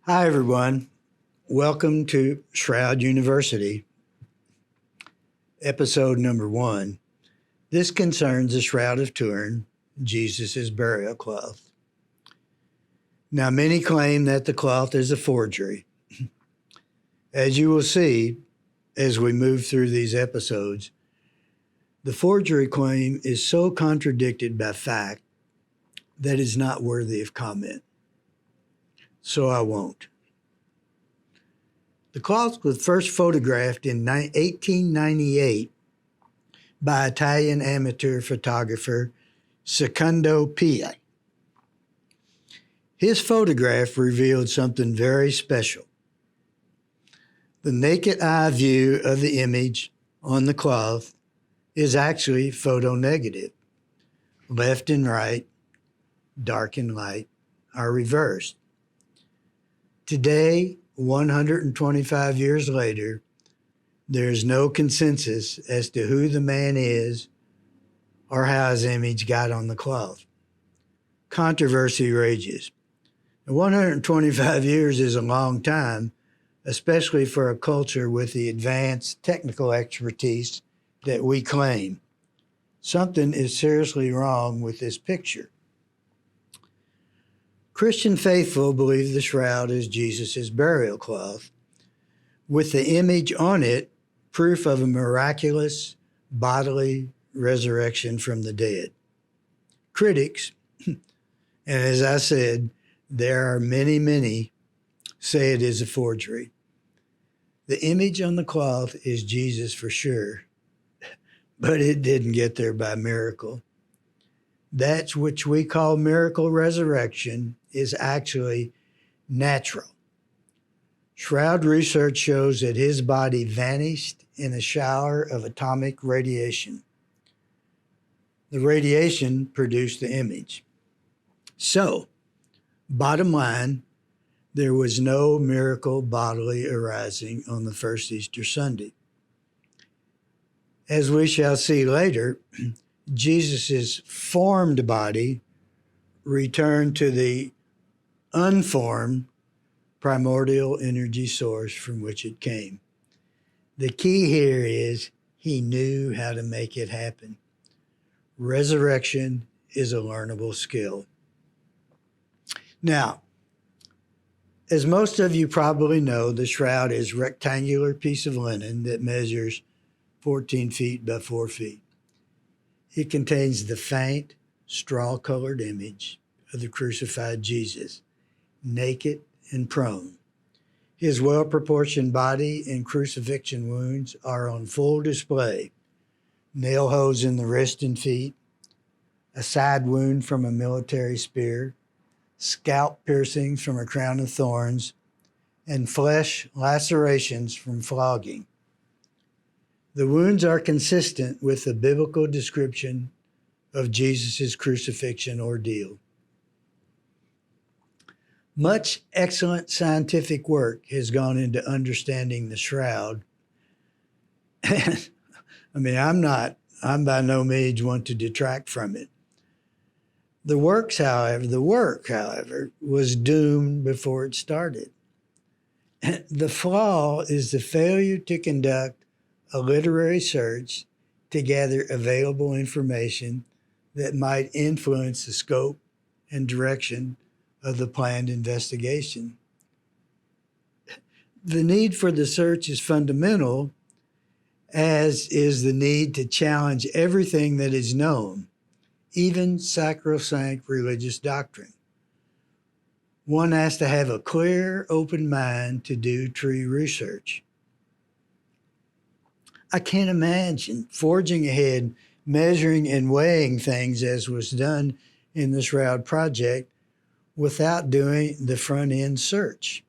Hi, everyone. Welcome to Shroud University, episode number 1. This concerns the Shroud of Turin, Jesus' burial cloth. Now, many claim that the cloth is a forgery. As you will see as we move through these episodes, the forgery claim is so contradicted by fact that is not worthy of comment. So I won't. The cloth was first photographed in 1898 by Italian amateur photographer Secondo Pia. His photograph revealed something very special. The naked eye view of the image on the cloth is actually photonegative. Left and right, dark and light, are reversed. Today, 125 years later, there is no consensus as to who the man is or how his image got on the cloth. Controversy rages. 125 years is a long time, especially for a culture with the advanced technical expertise that we claim. Something is seriously wrong with this picture. Christian faithful believe the shroud is Jesus' burial cloth, with the image on it proof of a miraculous bodily resurrection from the dead. Critics, and as I said, there are many, say it is a forgery. The image on the cloth is Jesus for sure, but it didn't get there by miracle. That which we call miracle resurrection is actually natural. Shroud research shows that his body vanished in a shower of atomic radiation. The radiation produced the image. So, bottom line, there was no miracle bodily arising on the first Easter Sunday. As we shall see later, Jesus' formed body returned to the unformed primordial energy source from which it came. The key here is he knew how to make it happen. Resurrection is a learnable skill. Now, as most of you probably know, the shroud is a rectangular piece of linen that measures 14 feet by 4 feet. It contains the faint, straw-colored image of the crucified Jesus, naked and prone. His well-proportioned body and crucifixion wounds are on full display. Nail holes in the wrist and feet, a side wound from a military spear, scalp piercings from a crown of thorns, and flesh lacerations from flogging. The wounds are consistent with the biblical description of Jesus' crucifixion ordeal. Much excellent scientific work has gone into understanding the shroud. I mean, I'm by no means one to detract from it. The work, however, was doomed before it started. The flaw is the failure to conduct a literary search to gather available information that might influence the scope and direction of the planned investigation. The need for the search is fundamental, as is the need to challenge everything that is known, even sacrosanct religious doctrine. One has to have a clear, open mind to do true research. I can't imagine forging ahead, measuring and weighing things as was done in the Shroud Project without doing the front-end search.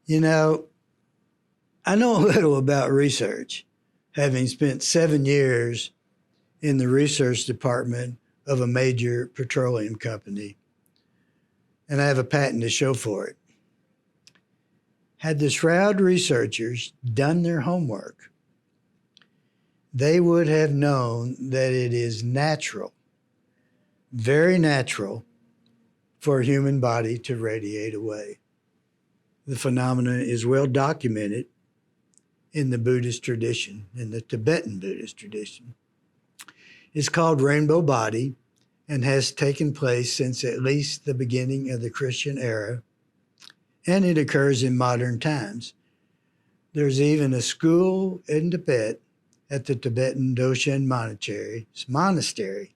You know, I know a little about research, having spent 7 years in the research department of a major petroleum company, and I have a patent to show for it. Had the Shroud researchers done their homework, they would have known that it is natural, very natural, for a human body to radiate away. The phenomenon is well documented in the Buddhist tradition, in the Tibetan Buddhist tradition. It's called rainbow body and has taken place since at least the beginning of the Christian era, and it occurs in modern times. There's even a school in Tibet at the Tibetan Doshan monastery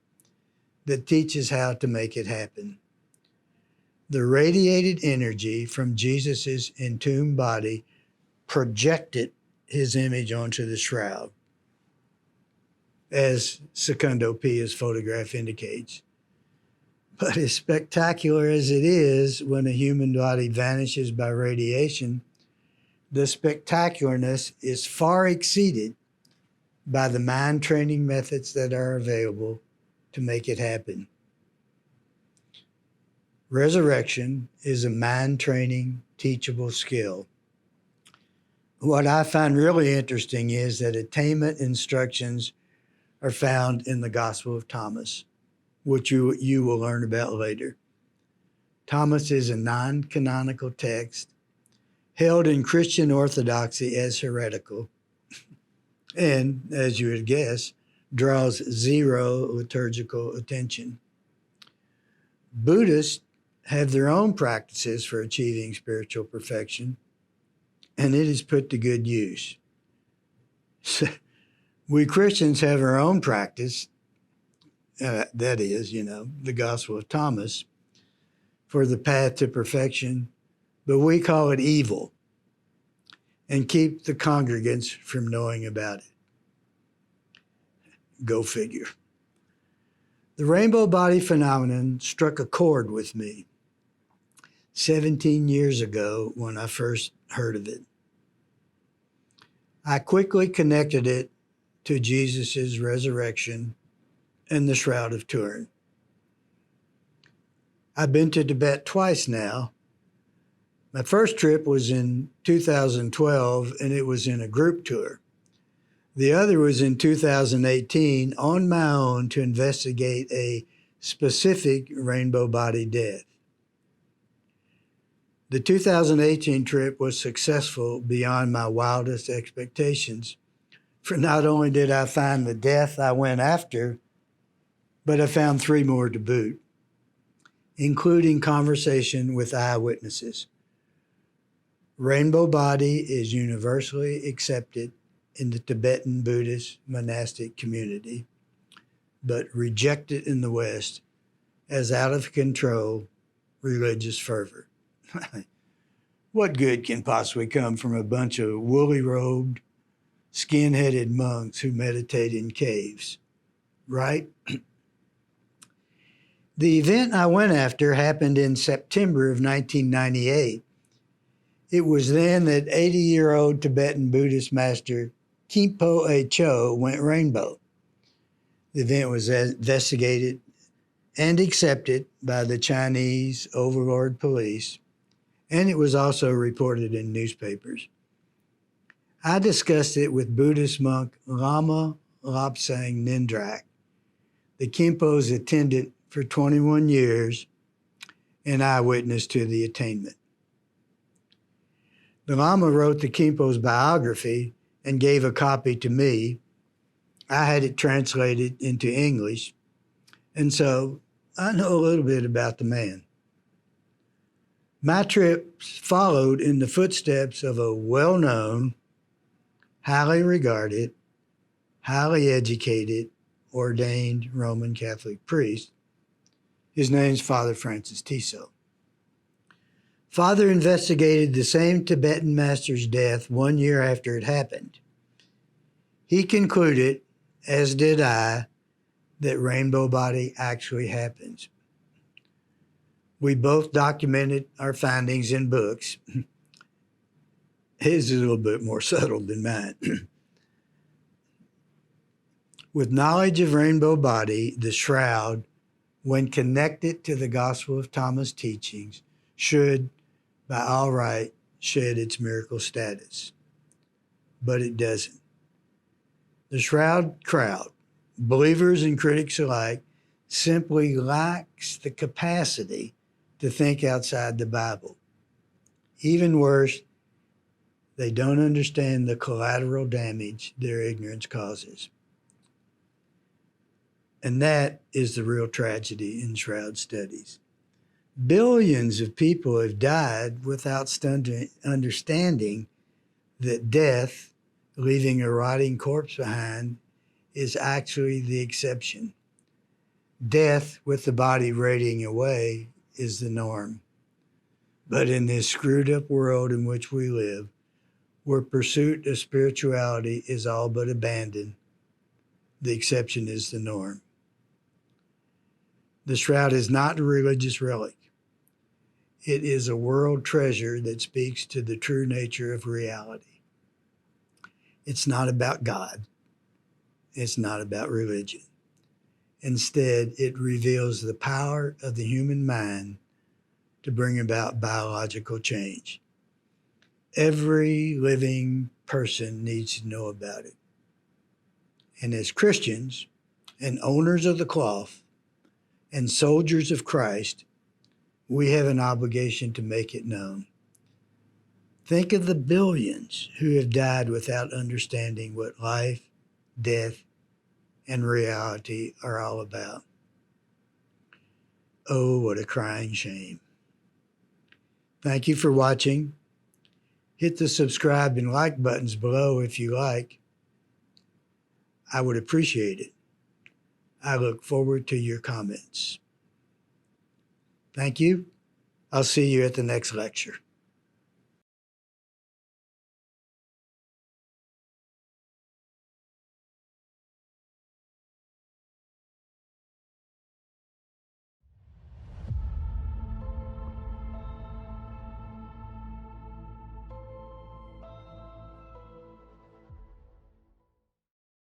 that teaches how to make it happen. The radiated energy from Jesus' entombed body projected his image onto the shroud, as Secundo Pia's photograph indicates. But as spectacular as it is when a human body vanishes by radiation, the spectacularness is far exceeded by the mind training methods that are available to make it happen. Resurrection is a mind training, teachable skill. What I find really interesting is that attainment instructions are found in the Gospel of Thomas, which you will learn about later. Thomas is a non-canonical text held in Christian orthodoxy as heretical, and, as you would guess, draws zero liturgical attention. Buddhists have their own practices for achieving spiritual perfection, and it is put to good use. We Christians have our own practice, that is, the Gospel of Thomas, for the path to perfection, but we call it evil and keep the congregants from knowing about it. Go figure. The rainbow body phenomenon struck a chord with me 17 years ago when I first heard of it. I quickly connected it to Jesus' resurrection and the Shroud of Turin. I've been to Tibet twice now. My first trip was in 2012, and it was in a group tour. The other was in 2018 on my own to investigate a specific rainbow body death. The 2018 trip was successful beyond my wildest expectations, for not only did I find the death I went after, but I found 3 more to boot, including conversation with eyewitnesses. Rainbow body is universally accepted in the Tibetan Buddhist monastic community, but rejected in the West as out of control religious fervor. What good can possibly come from a bunch of woolly-robed, skin-headed monks who meditate in caves, right? The event I went after happened in September of 1998. It was then that 80-year-old Tibetan Buddhist master Khenpo A Cho went rainbow. The event was investigated and accepted by the Chinese overlord police, and it was also reported in newspapers. I discussed it with Buddhist monk Lama Lobsang Nindrak, the Khenpo's attendant for 21 years and eyewitness to the attainment. The Lama wrote the Khenpo's biography and gave a copy to me. I had it translated into English, and so I know a little bit about the man. My trips followed in the footsteps of a well-known, highly regarded, highly educated, ordained Roman Catholic priest. His name's Father Francis Tiso. Father investigated the same Tibetan master's death 1 year after it happened. He concluded, as did I, that rainbow body actually happens. We both documented our findings in books. His is a little bit more subtle than mine. With knowledge of rainbow body, the shroud, when connected to the Gospel of Thomas teachings, should, by all right, shed its miracle status. But it doesn't. The shroud crowd, believers and critics alike, simply lacks the capacity to think outside the Bible. Even worse, they don't understand the collateral damage their ignorance causes. And that is the real tragedy in Shroud studies. Billions of people have died without understanding that death, leaving a rotting corpse behind, is actually the exception. Death with the body radiating away is the norm. But in this screwed up world in which we live, where pursuit of spirituality is all but abandoned, the exception is the norm. The shroud is not a religious relic. It is a world treasure that speaks to the true nature of reality. It's not about God. It's not about religion. Instead, it reveals the power of the human mind to bring about biological change. Every living person needs to know about it. And as Christians and owners of the cloth and soldiers of Christ, we have an obligation to make it known. Think of the billions who have died without understanding what life, death, and reality are all about. Oh, what a crying shame. Thank you for watching. Hit the subscribe and like buttons below if you like. I would appreciate it. I look forward to your comments. Thank you. I'll see you at the next lecture.